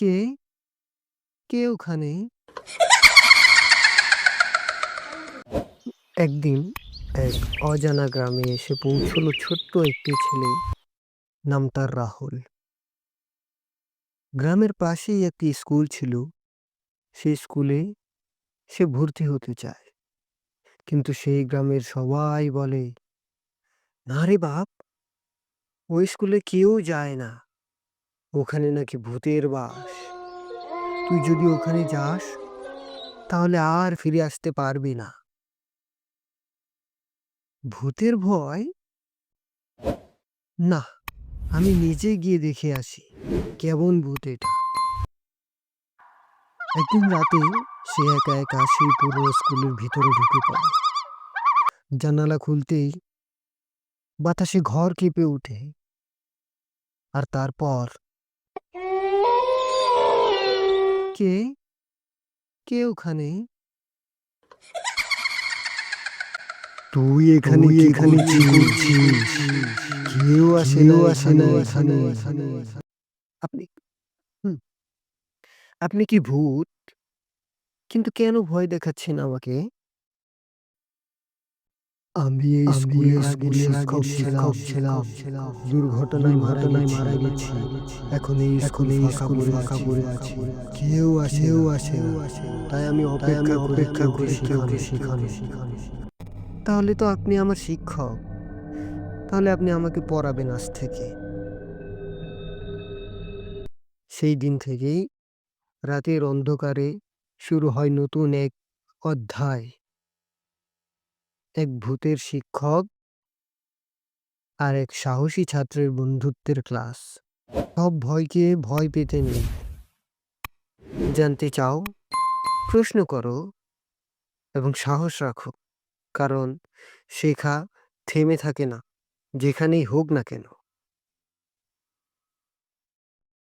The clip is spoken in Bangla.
কে? কে ওখানে? একদিন এক অজানা গ্রামে এসে পৌঁছলো ছোট্ট একটি ছেলে। নাম তার রাহুল। গ্রামের পাশেই একটি স্কুল ছিল। সেই স্কুলে সে ভর্তি হতে চায়। কিন্তু সেই গ্রামের সবাই বলে, "না রে বাপ, ওই স্কুলে কেউ যায় না। ওখানে নাকি ভূতের বাস। তুই যদি ওখানে যাস তাহলে আর ফিরে আসতে পারবি না।" ভূতের ভয়? না, আমি নিজে গিয়ে দেখে আসি কেমন ভূত এটা। একদিন রাতে সে একা একা সেই পুরনো স্কুলের ভিতরে ঢুকে পড়ে। জানালা খুলতেই বাতাসে ঘর কেঁপে ওঠে। আর তারপর কে? কে ওখানে? তুই এখানে কি করছিস? কেউ আসে না এখানে। আপনি হুম, আপনি কি ভূত? কিন্তু কেন ভয় দেখাচ্ছেন আমাকে? আমি এই স্কুলের আগের শিক্ষক ছিলাম। দুর্ঘটনায় মারা গেছি। এখন এই স্কুল ফাঁকা পড়ে আছে। কেউ আসে না। তাই আমি অপেক্ষা করি কেউকে শেখানো। তাহলে তো আপনি আমার শিক্ষক। তাহলে আপনি আমাকে পড়াবেন আজ থেকে। সেই দিন থেকেই রাতের অন্ধকারে শুরু হয় নতুন এক অধ্যায়। এক ভূতের শিক্ষক আর এক সাহসী ছাত্রের বন্ধুত্বের ক্লাস। সব ভয়কে ভয় পেতে নেই। জানতে চাও, প্রশ্ন করো এবং সাহস রাখো। কারণ শেখা থেমে থাকে না, যেখানেই হোক না কেন।